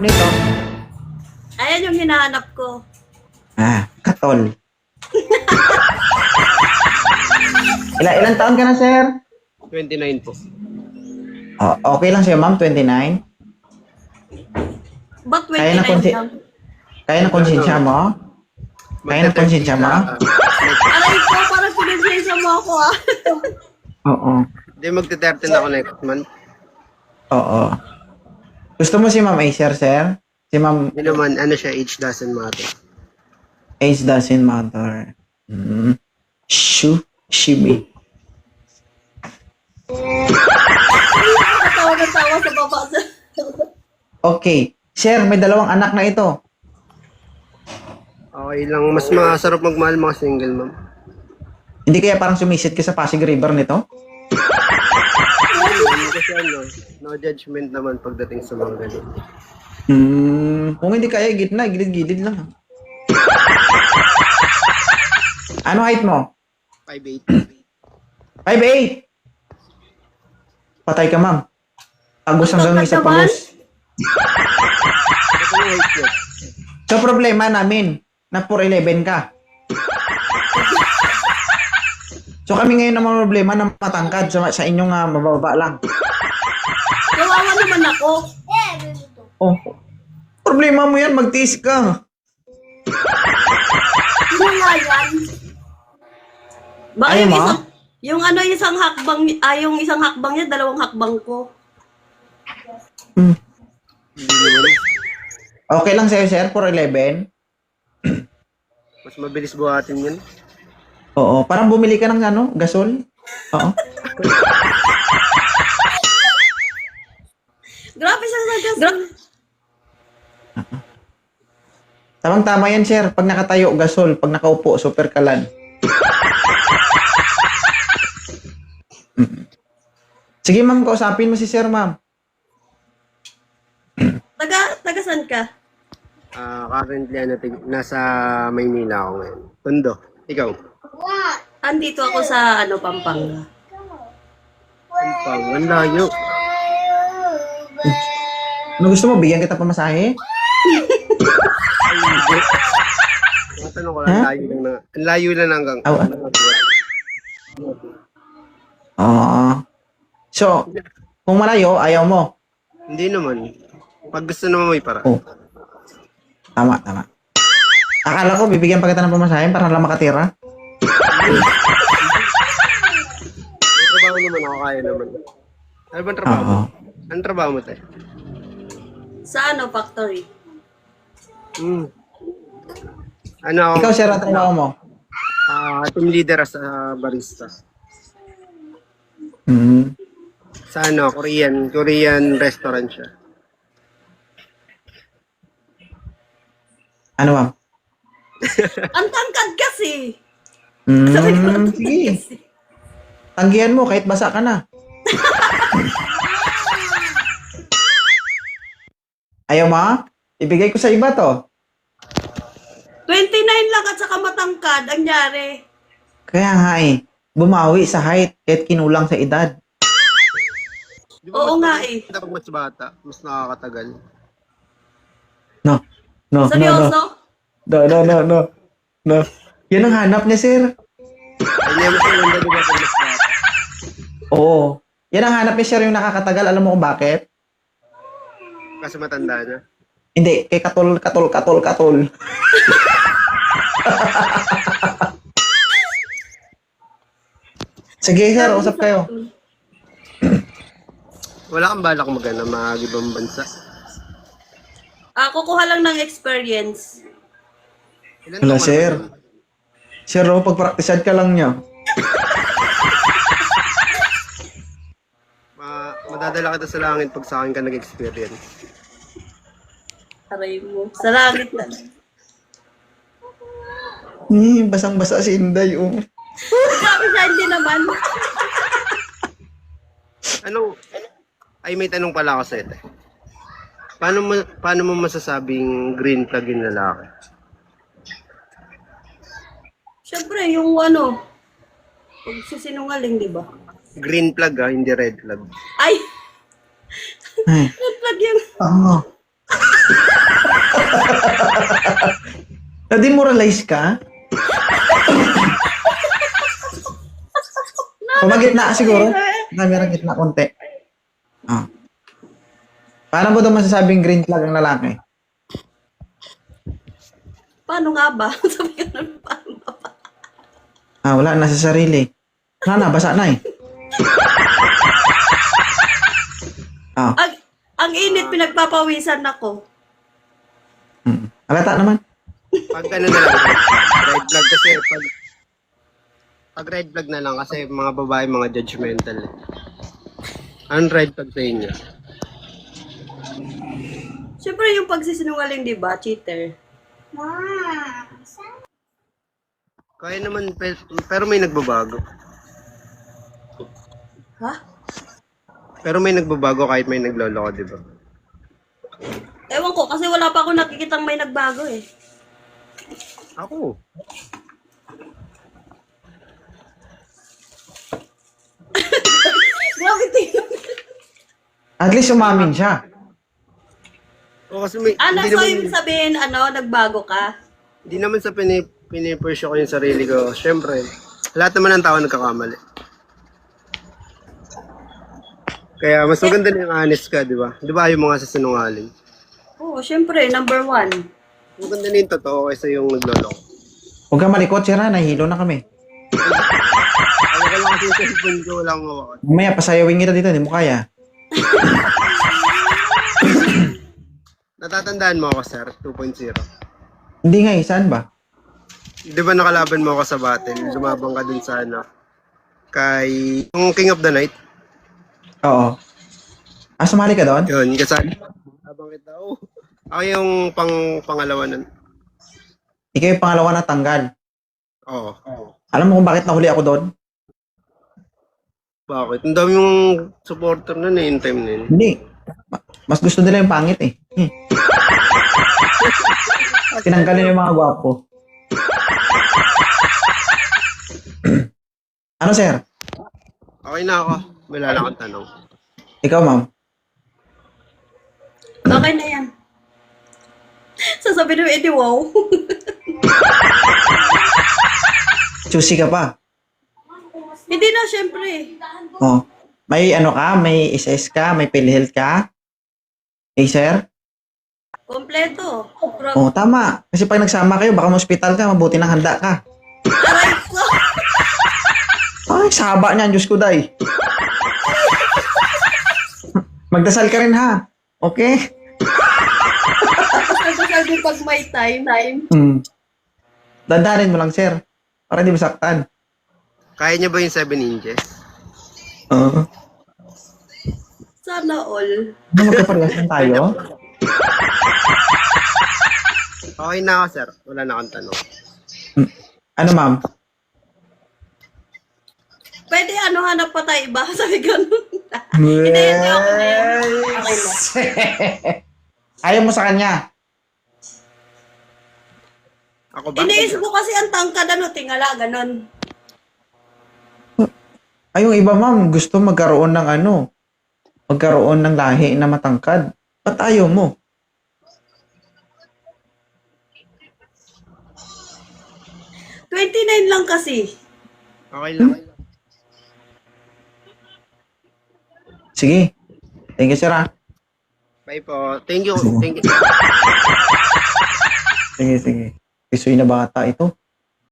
nito? Ayan yung hinahanap ko. Katol. Ilang taon ka na, sir? 29 po. Oh, okay lang sa'yo, ma'am, 29? Ba't Kaya na 29 lang? Kaya na konsensya mo? Kaya na konsensya mo? Aray ko, parang pinagsensa mo ako ah. Oo. Hindi, magte-13 ako next month. Oo. Gusto mo si Ma'am Acer, sir? Si Ma'am Hindi naman, ano siya, age doesn't matter. Ace doesn't matter. Shimi. Natawa na tawa sa baba. Okay. Sir, may dalawang anak na ito. Okay lang, mas masarap magmahal mga single, ma'am. Hindi kaya parang sumisit ka sa Pasig River nito? Kasi ano, no judgment naman pagdating sa mga ganun. Kung hindi kaya, gitna. Gilid-gilid lang. Ano height mo? 5'8". 5'8". Patay ka, ma'am. Agos hanggang isa pagos. Ito yung height niya. So, problema namin na 4'11 ka. So, kami ngayon naman problema na matangkad sa inyong mababa lang. Kawawa naman ako. Oh, problema mo yan, magtiis ka. Ano nga yan? Baka Ayaw yung mo? yung ano, isang hakbang, yung isang hakbang niya, dalawang hakbang ko. Hindi naman. Okay lang sa'yo, sir, 4'11. Mas mabilis buhatin yan. Oo, parang bumili ka ng gasol. Oo. Grabe siya sa gasol. Tamang-tama yan, sir. Pag nakatayo, gasol. Pag nakaupo, super kalan. Sige, ma'am, kausapin mo si sir, ma'am. Taga saan ka? Currently, nasa Maynila ako ngayon. Tondo. Ikaw? Andito ako sa Pampanga. Ang layo. Ano gusto mo? Bigyan kita pamasahe? Ay, hindi. Matanong ko lang, Huh? ang layo lang hanggang. So, kung malayo, ayaw mo. Hindi naman. Pag gusto naman may para. Oh. Tama. Akala ko, bibigyan pa kita ng pamasahe para lang makatira. May trabaho naman ako, kaya naman. Ano bang trabaho mo? Oo. Anong trabaho mo, te? Sa factory. Ano ako? Ikaw, sir, ang trabaho mo? Team leader sa barista. Sa Korean restaurant siya. Ano, ma'am? Ang tangkad kasi. Sige. Tanggihan mo kahit basa ka na. Ayaw mo? Ibigay ko sa iba to. 29 lang at saka matangkad. Ang nyari. Kaya nga bumawi sa height kahit kinulang sa edad. Di Oo nga Kapag mas bata, mas nakakatagal. No. Seryoso? No. Yan ang hanap niya, sir. Ay, niya mas maganda di ba pag mas bata? Oo. Yan ang hanap niya, sir, yung nakakatagal. Alam mo kung bakit? Kasi matanda na. Hindi, kay katol. Sige, sir, usap kayo. Wala kang balak mag-ibang bansa. Kukuha lang ng experience. Ilan Wala, taon ka sir. na ba? Sir, pagpraktisan ka lang niya. Madadala kita sa langit pag sa akin ka nag-experience. Aray mo. Sa langit na. Basang-basa si Inday, oh. Grabe siya, hindi naman. May tanong pala ako sa ito. Paano mo masasabing green flag yung lalaki? Siyempre, yung pag sisinungaling, di ba? Green flag hindi red flag. Ay! Ay. Red flag yung... Oo. Na-demoralize ka? Pumagitna siguro. Camera gitna konti. Ah. Paano mo daw masasabing green flag ang lalaki? Paano nga ba? Sabi ka na, paano nga ba? Ah, wala na sa sarili. Na, basa na eh. Ah, Ang init, pinagpapawisan ako. halata naman. Pag ano na lang, red flag kasi pag red flag na lang kasi mga babae mga judgmental. Eh. Anong red flag sa inyo? Siyempre yung pagsisinungaling, di ba? Cheater. Kaya naman, pero may nagbabago. Ha? Pero may nagbabago kahit may nagloloko, di ba? Ewan ko, kasi wala pa ako nakikitang may nagbago eh. Ako. Grabe tingnan. At least umamin siya. O kasi may, Ano, hindi so naman, ibig sabihin, nagbago ka? hindi naman sa pinipursue ko yung sarili ko. Siyempre, lahat naman ng tao nagkakamali. Kaya mas maganda na yung honest ka, di ba? Di ba ayaw mo nga sa sinungaling? Oo, siyempre, number 1. Maganda na yung totoo kaysa yung nagloloko. Huwag ka malikot, sira. Nahihilo na kami. Ano ka lang kasi yung cellphone ko, wala akong hawakan. Mamaya, pasayawin kita dito. Hindi mo kaya. Natatandaan mo ako, sir, 2.0. Hindi nga eh. Saan ba? Di ba nakalaban mo ako sa battle? Lumabang ka dun sa ano? Kay... Yung King of the Night? Oo. Ah, sumali ka doon? Yun, kasali. Habang kita, oh. Ako yung pangalawa nun. Ikaw yung pangalawa na tanggal. Oo. Alam mo kung bakit nahuli ako doon? Bakit? Ang dami yung supporter nun eh, in time na yun. Hindi. Mas gusto nila yung pangit eh. Tinanggalin yung mga gwapo. Ano, sir? Okay na ako. Wala lang akong tanong. Ikaw, ma'am? Okay na yan. Sasabihin mo, edi wow. Choosy ka pa. Hindi na, syempre. Oh. May ano ka? May SS ka? May PhilHealth ka? Eh, sir? Kompleto. Oh, tama. Kasi pag nagsama kayo, baka ma-hospital ka, mabuti nang handa ka. Aray ko. Ay, saba niyan, Diyos ko, day. Magdasal ka rin, ha? Okay? Sabi pag may time. Dandanin mo lang, sir. Para di masaktan. Kaya niya ba yung 7 inches? Oo. Sana all. Ano, magkaparehas lang tayo? Okay na ako, sir. Wala na akong tanong. Ano, ma'am? Pwede hanap pa tayo iba? Sabi ganun. Hindi, okay na yan. Okay na. Ayaw mo sa kanya. Ako ba? Iniisip ko kasi ang tangkad, tingala, ganun. Ay, yung iba, ma'am, gusto magkaroon ng magkaroon ng lahi na matangkad. Ba't ayaw mo? $29 lang kasi. Okay lang. Sige. Thank you, sir, ah. Bye po. Thank you. Thank you. Sige, sige. Isuy na bata ito.